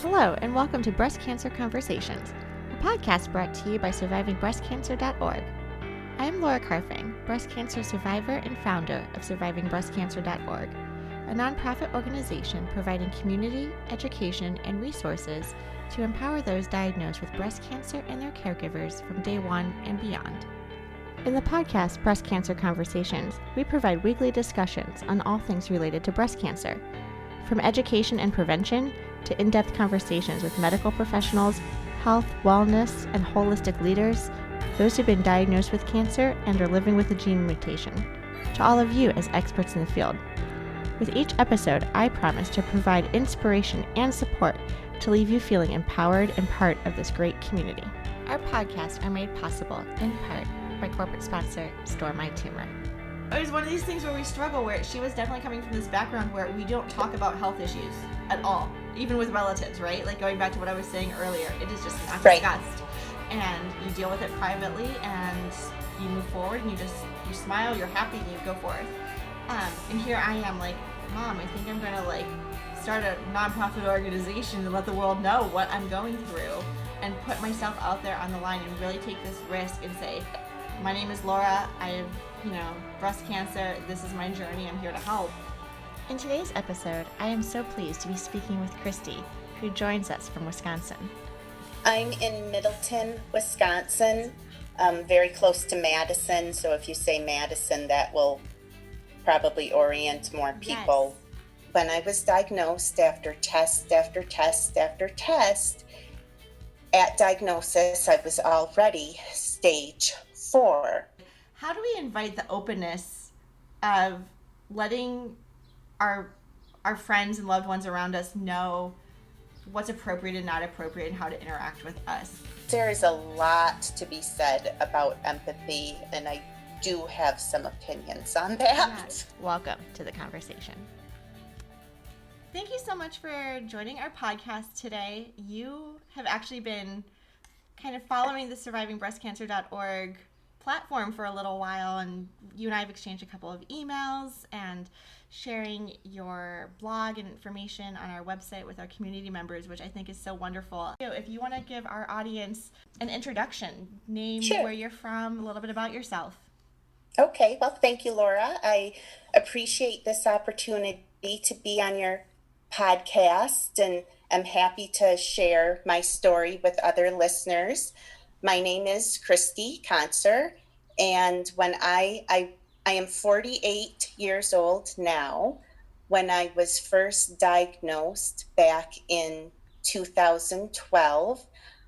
Hello, and welcome to Breast Cancer Conversations, a podcast brought to you by SurvivingBreastCancer.org. I am Laura Carfing, breast cancer survivor and founder of SurvivingBreastCancer.org, a nonprofit organization providing community, education, and resources to empower those diagnosed with breast cancer and their caregivers from day one and beyond. In the podcast Breast Cancer Conversations, we provide weekly discussions on all things related to breast cancer, from education and prevention to in-depth conversations with medical professionals, health, wellness, and holistic leaders, those who've been diagnosed with cancer and are living with a gene mutation, to all of you as experts in the field. With each episode, I promise to provide inspiration and support to leave you feeling empowered and part of this great community. Our podcasts are made possible, in part, by corporate sponsor, Store My Tumor. It was one of these things where we struggle, where she was definitely coming from this background where we don't talk about health issues at all, even with relatives, right? Like going back to what I was saying earlier, it is just not discussed. And you deal with it privately and you move forward and you smile, you're happy, and you go forth. And here I am like, Mom, I think I'm gonna like start a nonprofit organization and let the world know what I'm going through and put myself out there on the line and really take this risk and say, my name is Laura, I have, breast cancer, this is my journey, I'm here to help. In today's episode, I am so pleased to be speaking with Kristie, who joins us from Wisconsin. I'm in Middleton, Wisconsin, very close to Madison, so if you say Madison, that will probably orient more people. Yes. When I was diagnosed after test after test after test, at diagnosis, I was already stage 4. How do we invite the openness of letting our friends and loved ones around us know what's appropriate and not appropriate and how to interact with us? There is a lot to be said about empathy, and I do have some opinions on that. Yes. Welcome to the conversation. Thank you so much for joining our podcast today. You have actually been kind of following the SurvivingBreastCancer.org platform for a little while, and you and I have exchanged a couple of emails and sharing your blog and information on our website with our community members, which I think is so wonderful. If you want to give our audience an introduction, name Sure. Where you're from, a little bit about yourself. Okay, well, thank you, Laura. I appreciate this opportunity to be on your podcast, and I'm happy to share my story with other listeners. My name is Kristie Konsoer, and when I am 48 years old now. When I was first diagnosed back in 2012,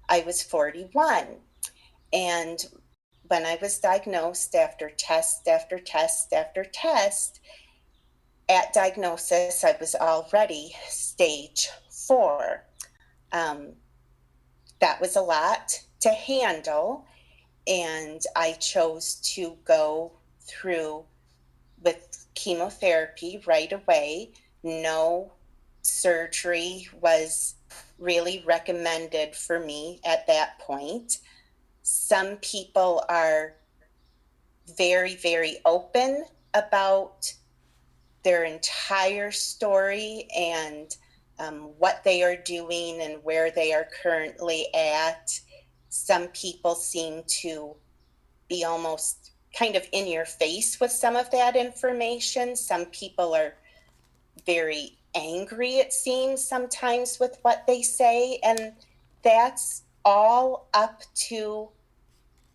I was 41. And when I was diagnosed after test after test after test, at diagnosis, I was already stage 4. That was a lot to handle, and I chose to go through with chemotherapy right away. No surgery was really recommended for me at that point. Some people are very, very open about their entire story and what they are doing and where they are currently at. Some people seem to be almost kind of in your face with some of that information. Some people are very angry, it seems, sometimes with what they say, and that's all up to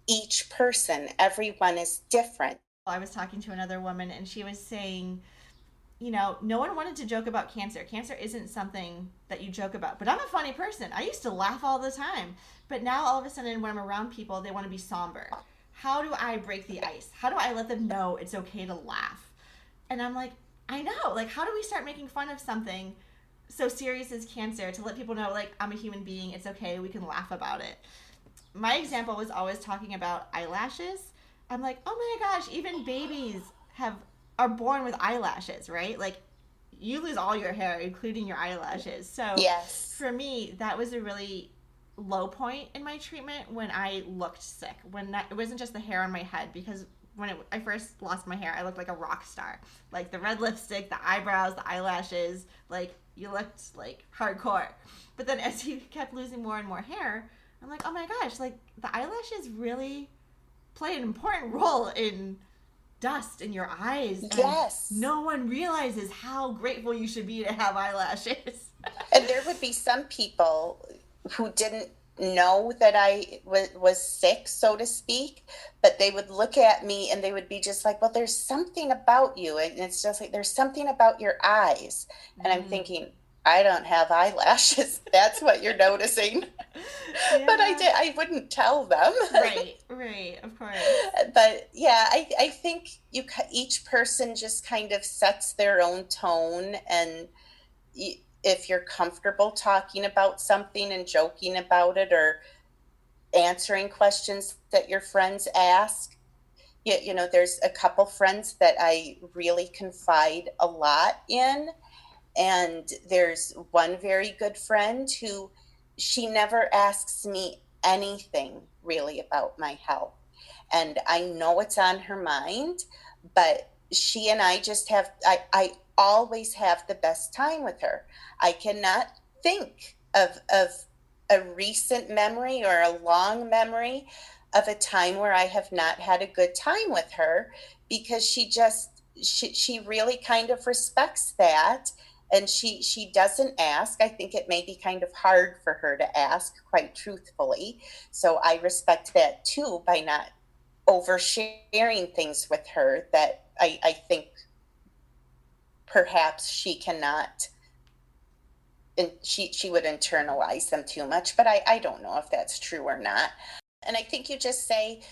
each person. Everyone is different. I was talking to another woman, and she was saying, no one wanted to joke about cancer. Cancer isn't something that you joke about. But I'm a funny person. I used to laugh all the time. But now all of a sudden when I'm around people, they want to be somber. How do I break the ice? How do I let them know it's okay to laugh? And I'm like, I know. Like, how do we start making fun of something so serious as cancer to let people know, like, I'm a human being. It's okay. We can laugh about it. My example was always talking about eyelashes. I'm like, oh my gosh, even babies are born with eyelashes, right? Like, you lose all your hair, including your eyelashes. So yes. For me, that was a really low point in my treatment when I looked sick. It wasn't just the hair on my head, because when I first lost my hair, I looked like a rock star. Like the red lipstick, the eyebrows, the eyelashes, like you looked like hardcore. But then as he kept losing more and more hair, I'm like, oh my gosh, like the eyelashes really play an important role in dust in your eyes. Yes. And no one realizes how grateful you should be to have eyelashes. And there would be some people who didn't know that I was sick, so to speak, but they would look at me and they would be just like, well, there's something about you. And it's just like, there's something about your eyes. And I'm thinking, I don't have eyelashes. That's what you're noticing. Yeah. But I wouldn't tell them. Right, of course. But yeah, I think each person just kind of sets their own tone, and if you're comfortable talking about something and joking about it or answering questions that your friends ask, you know, there's a couple friends that I really confide a lot in. And there's one very good friend who she never asks me anything really about my health. And I know it's on her mind, but she and I just I always have the best time with her. I cannot think of a recent memory or a long memory of a time where I have not had a good time with her, because she really kind of respects that. And she doesn't ask. I think it may be kind of hard for her to ask, quite truthfully. So I respect that too, by not oversharing things with her that I think perhaps she cannot, and she would internalize them too much. But I don't know if that's true or not. And I think you just say,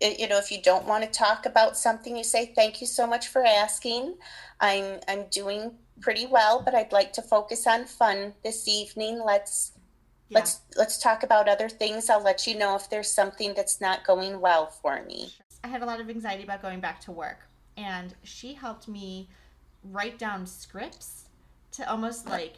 you know, if you don't want to talk about something, you say, thank you so much for asking. I'm doing pretty well, but I'd like to focus on fun this evening. Let's talk about other things. I'll let you know if there's something that's not going well for me. I had a lot of anxiety about going back to work, and she helped me write down scripts to almost like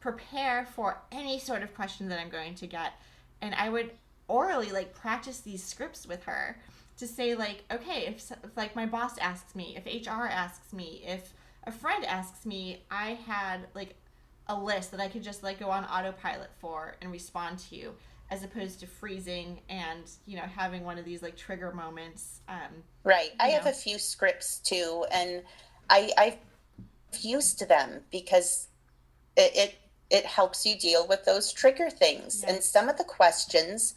prepare for any sort of question that I'm going to get. And I would orally like practice these scripts with her to say, like, okay, if like my boss asks me, if HR asks me, if a friend asks me, I had like a list that I could just like go on autopilot for and respond to you, as opposed to freezing and, you know, having one of these like trigger moments. Right. I have a few scripts too, and I've used them because it helps you deal with those trigger things. Yes. And some of the questions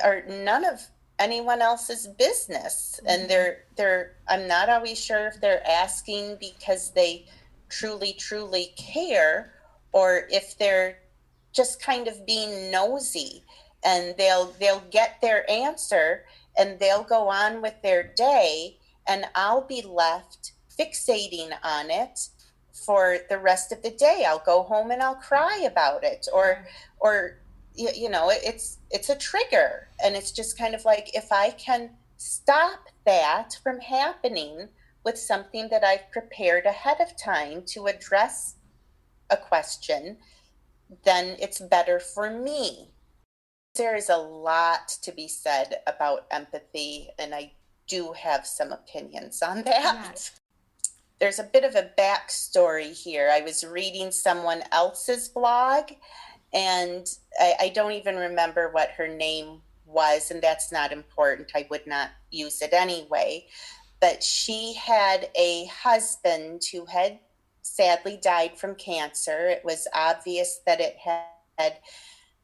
are none of anyone else's business. Mm-hmm. And they're I'm not always sure if they're asking because they truly care, or if they're just kind of being nosy, and they'll get their answer and they'll go on with their day, and I'll be left fixating on it for the rest of the day. I'll go home and I'll cry about it, or you know, it's a trigger. And it's just kind of like, if I can stop that from happening with something that I've prepared ahead of time to address a question, then it's better for me. There is a lot to be said about empathy, and I do have some opinions on that. Yes. There's a bit of a backstory here. I was reading someone else's blog, and I don't even remember what her name was, and that's not important. I would not use it anyway. But she had a husband who had sadly died from cancer. It was obvious that it had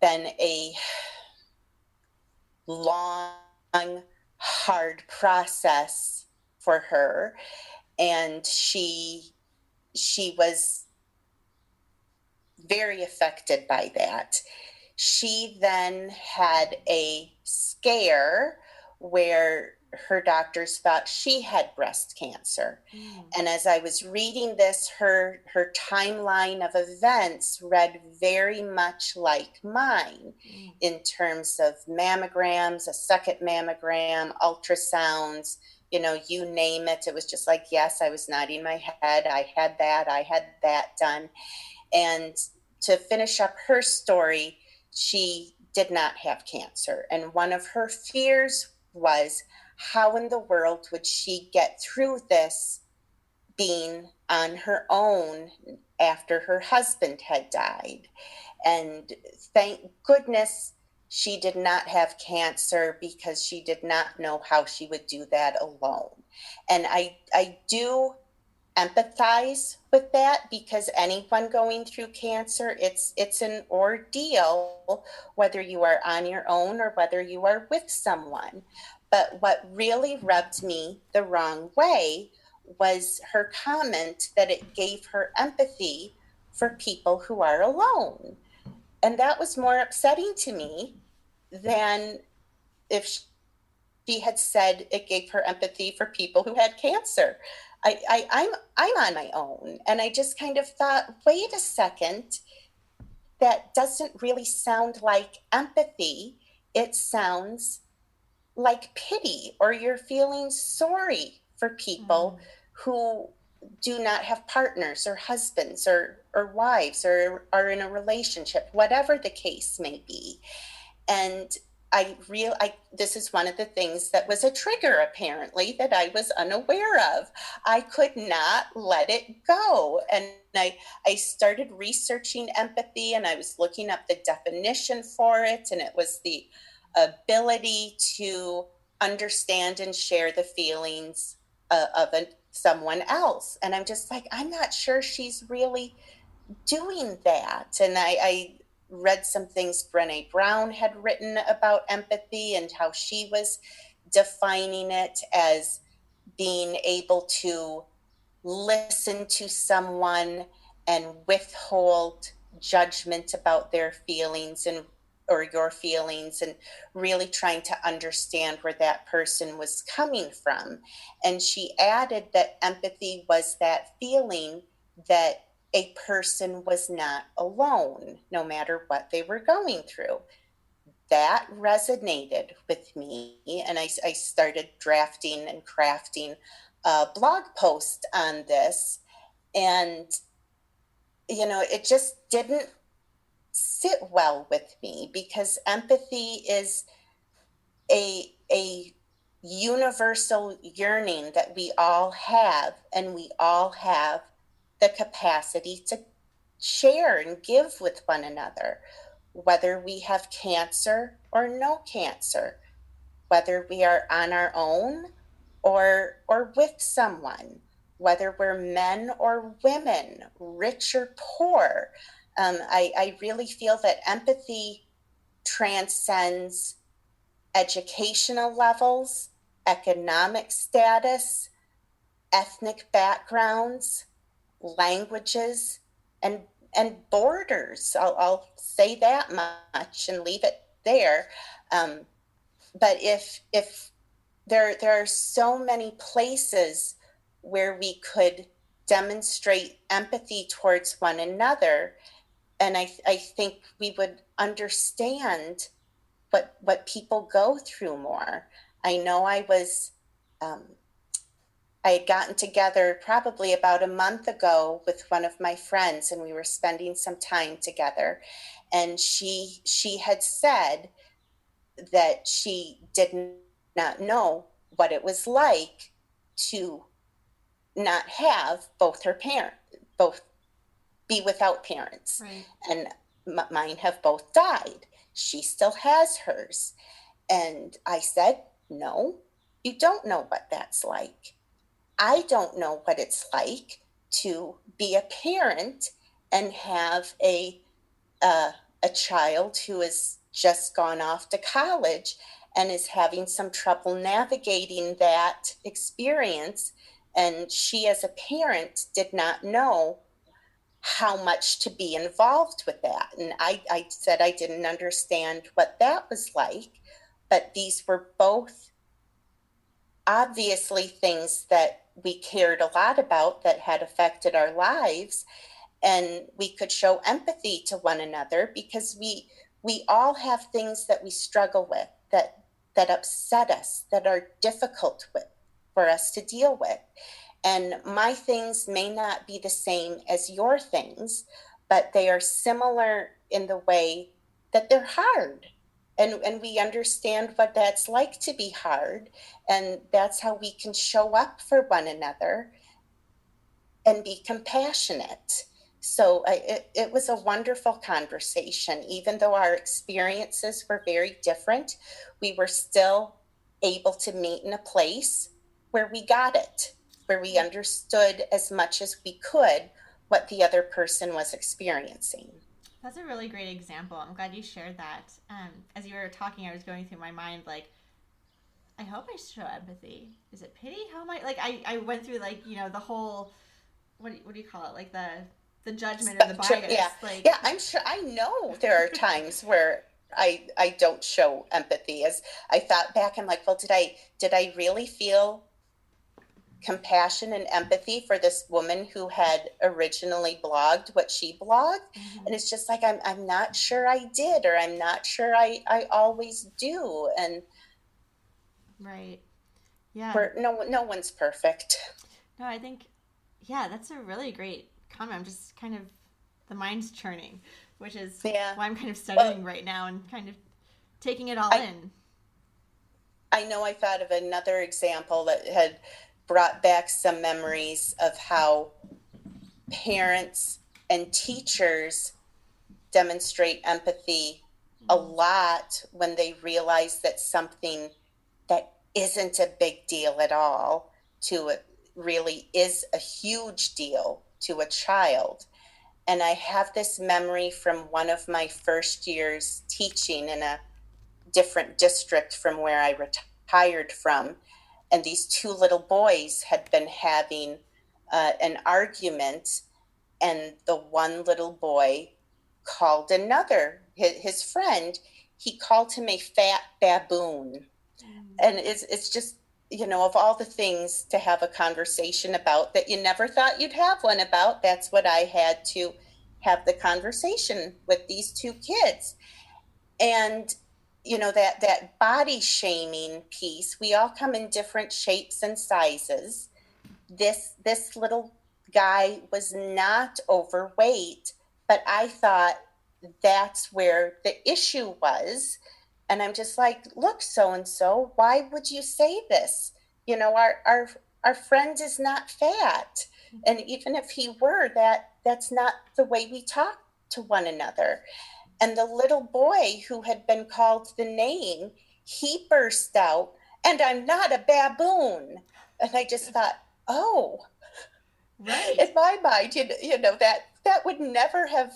been a long, hard process for her. And she was very affected by that. She then had a scare where her doctors thought she had breast cancer. And as I was reading this, her timeline of events read very much like mine in terms of mammograms, a second mammogram, ultrasounds, you know, you name it. It was just like, yes, I was nodding my head. I had that done. And to finish up her story, she did not have cancer. And one of her fears was, how in the world would she get through this being on her own after her husband had died. And thank goodness she did not have cancer, because she did not know how she would do that alone. And I do empathize with that, because anyone going through cancer, it's an ordeal, whether you are on your own or whether you are with someone. But what really rubbed me the wrong way was her comment that it gave her empathy for people who are alone. And that was more upsetting to me than if she had said it gave her empathy for people who had cancer. I'm on my own, and I just kind of thought, wait a second, that doesn't really sound like empathy. It sounds like pity, or you're feeling sorry for people who do not have partners or husbands or wives or are in a relationship, whatever the case may be. And this is one of the things that was a trigger, apparently, that I was unaware of. I could not let it go. And I started researching empathy, and I was looking up the definition for it. And it was the ability to understand and share the feelings someone else. And I'm just like, I'm not sure she's really doing that. And I read some things Brené Brown had written about empathy, and how she was defining it as being able to listen to someone and withhold judgment about their feelings and or your feelings, and really trying to understand where that person was coming from. And she added that empathy was that feeling that a person was not alone, no matter what they were going through. That resonated with me, and I started drafting and crafting a blog post on this. And, it just didn't sit well with me, because empathy is a universal yearning that we all have, and we all have the capacity to share and give with one another, whether we have cancer or no cancer, whether we are on our own or with someone, whether we're men or women, rich or poor. I really feel that empathy transcends educational levels, economic status, ethnic backgrounds, languages, and borders. I'll say that much and leave it there. But if there are so many places where we could demonstrate empathy towards one another, and I think we would understand what people go through more. I know I had gotten together probably about a month ago with one of my friends, and we were spending some time together. And she had said that she did not know what it was like to not have both be without parents. Right. And mine have both died. She still has hers. And I said, no, you don't know what that's like. I don't know what it's like to be a parent and have a child who has just gone off to college and is having some trouble navigating that experience. And she, as a parent, did not know how much to be involved with that. And I said I didn't understand what that was like, but these were both obviously things that we cared a lot about, that had affected our lives. And we could show empathy to one another, because we all have things that we struggle with, that upset us, that are difficult for us to deal with. And my things may not be the same as your things, but they are similar in the way that they're hard. And we understand what that's like to be hard. And that's how we can show up for one another. and be compassionate. So it was a wonderful conversation. Even though our experiences were very different, we were still able to meet in a place where we got it, where we understood as much as we could what the other person was experiencing. That's a really great example. I'm glad you shared that. As you were talking, I was going through my mind like, I hope I show empathy. Is it pity? How am I like? I went through like the whole what do you call it, like the judgment or the Spectrum, bias, yeah, like yeah. I'm sure. I know there are times where I don't show empathy. As I thought back, I'm like, well, did I really feel compassion and empathy for this woman who had originally blogged what she blogged? And it's just like I'm not sure I did, or I'm not sure I always do. And right, yeah. we're no one's perfect. No, I think yeah, that's a really great comment. I'm just kind of the mind's churning, which is Yeah. why I'm kind of Well, studying right now and kind of taking it all I in. I know I thought of another example that had brought back some memories of how parents and teachers demonstrate empathy a lot when they realize that something that isn't a big deal at all to it really is a huge deal to a child. And I have this memory from one of my first years teaching in a different district from where I retired from. And these two little boys had been having an argument, and the one little boy called another, his friend, he called him a fat baboon. And it's just, of all the things to have a conversation about that you never thought you'd have one about, that's what I had to have the conversation with these two kids. And that body shaming piece, we all come in different shapes and sizes. This little guy was not overweight, but I thought that's where the issue was. And I'm just like, look, so and so, why would you say this? Our friend is not fat. And even if he were, that's not the way we talk to one another. And the little boy who had been called the name, he burst out, and I'm not a baboon. And I just thought, oh, Right. in my mind, that would never have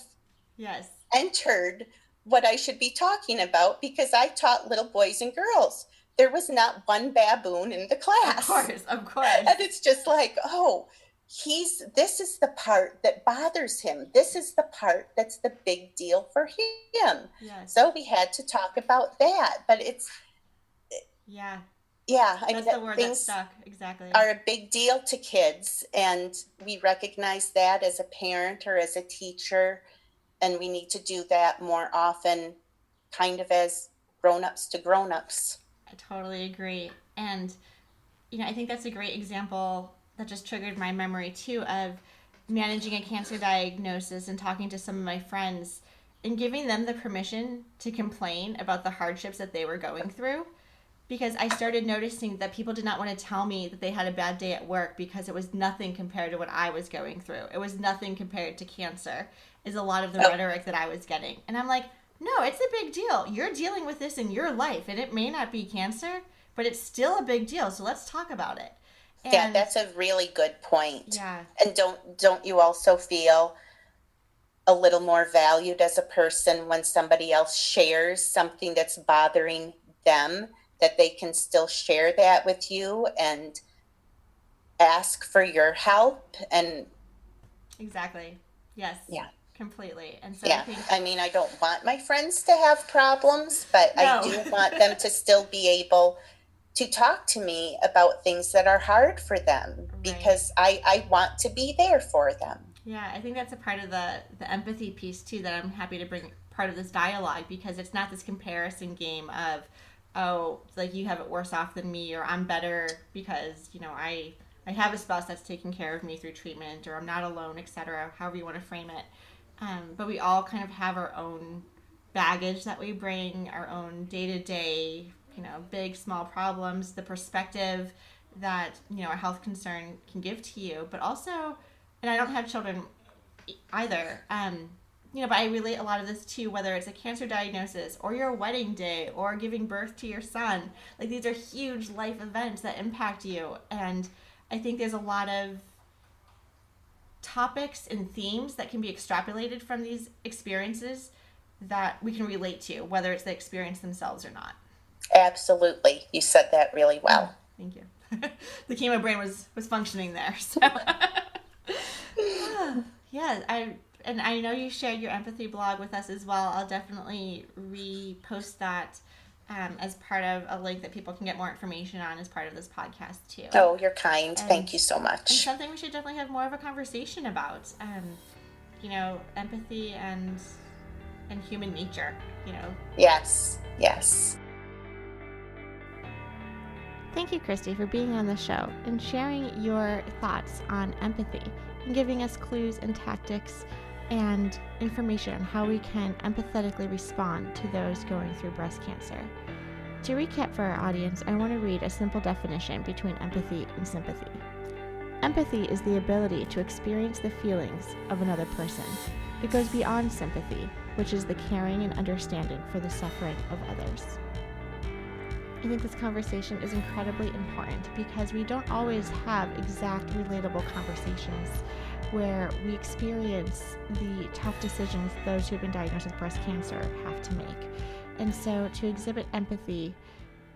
Yes. entered what I should be talking about, because I taught little boys and girls. There was not one baboon in the Of class. course, of course. And it's just like, oh, this is the part that bothers him. This is the part that's the big deal for him. Yes. So we had to talk about that. But Yeah. yeah, I That's mean, the word that things stuck. Exactly. are a big deal to kids, and we recognize that as a parent or as a teacher, and we need to do that more often, kind of as grown-ups to grown-ups. I totally agree. And I think that's a great example that just triggered my memory too of managing a cancer diagnosis and talking to some of my friends and giving them the permission to complain about the hardships that they were going through, because I started noticing that people did not want to tell me that they had a bad day at work because it was nothing compared to what I was going through. It was nothing compared to cancer, is a lot of the rhetoric that I was getting. And I'm like, no, it's a big deal. You're dealing with this in your life, and it may not be cancer, but it's still a big deal. So let's talk about it. And yeah, that's a really good point. Yeah. And don't you also feel a little more valued as a person when somebody else shares something that's bothering them, that they can still share that with you and ask for your help? And Exactly. Yes. yeah. Completely. And so Yeah, I think I mean, I don't want my friends to have problems, but I no. do want them to still be able to talk to me about things that are hard for them, because I want to be there for them. Yeah, I think that's a part of the empathy piece too that I'm happy to bring part of this dialogue, because it's not this comparison game of, oh, like you have it worse off than me, or I'm better because I have a spouse that's taking care of me through treatment, or I'm not alone, etc. However you want to frame it. But we all kind of have our own baggage that we bring, our own day to day, big, small problems, the perspective that, a health concern can give to you, but also and I don't have children either. But I relate a lot of this to whether it's a cancer diagnosis or your wedding day or giving birth to your son. Like, these are huge life events that impact you. And I think there's a lot of topics and themes that can be extrapolated from these experiences that we can relate to, whether it's the experience themselves or not. Absolutely. You said that really well. Thank you. The chemo brain was functioning there. So yeah, I know you shared your empathy blog with us as well. I'll definitely repost that as part of a link that people can get more information on as part of this podcast too. Oh, you're kind. Thank you so much. And something we should definitely have more of a conversation about. Empathy and human nature. Yes. Thank you, Kristie, for being on the show and sharing your thoughts on empathy and giving us clues and tactics and information on how we can empathetically respond to those going through breast cancer. To recap for our audience, I want to read a simple definition between empathy and sympathy. Empathy is the ability to experience the feelings of another person. It goes beyond sympathy, which is the caring and understanding for the suffering of others. I think this conversation is incredibly important because we don't always have exact relatable conversations where we experience the tough decisions those who have been diagnosed with breast cancer have to make. And so to exhibit empathy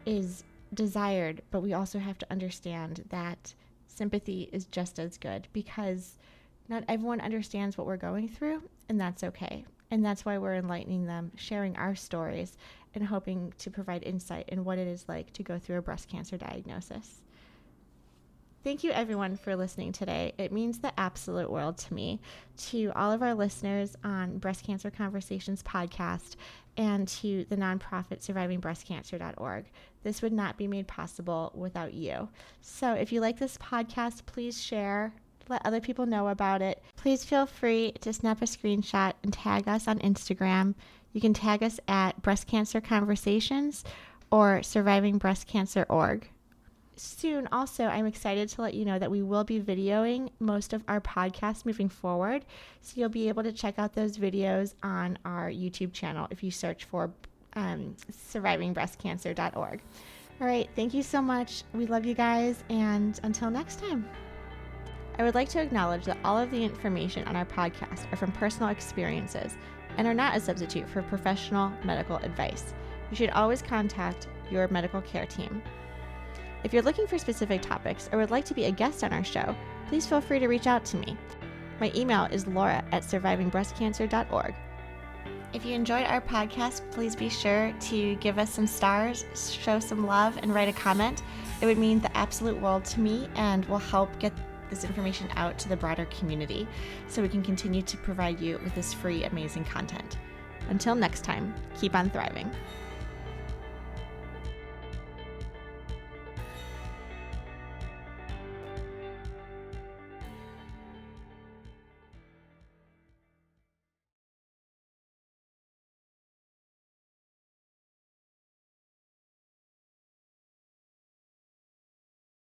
is desired, but we also have to understand that sympathy is just as good because not everyone understands what we're going through, and that's okay. And that's why we're enlightening them, sharing our stories, and hoping to provide insight in what it is like to go through a breast cancer diagnosis. Thank you, everyone, for listening today. It means the absolute world to me, to all of our listeners on Breast Cancer Conversations podcast, and to the nonprofit survivingbreastcancer.org. This would not be made possible without you. So if you like this podcast, please share. Let other people know about it. Please feel free to snap a screenshot and tag us on Instagram. You can tag us at Breast Cancer Conversations or survivingbreastcancer.org. Soon, also, I'm excited to let you know that we will be videoing most of our podcasts moving forward. So you'll be able to check out those videos on our YouTube channel if you search for survivingbreastcancer.org. All right, thank you so much. We love you guys, and until next time. I would like to acknowledge that all of the information on our podcast are from personal experiences and are not a substitute for professional medical advice. You should always contact your medical care team. If you're looking for specific topics or would like to be a guest on our show, please feel free to reach out to me. My email is laura@survivingbreastcancer.org. If you enjoyed our podcast, please be sure to give us some stars, show some love, and write a comment. It would mean the absolute world to me and will help get this information out to the broader community so we can continue to provide you with this free, amazing content. Until next time, keep on thriving.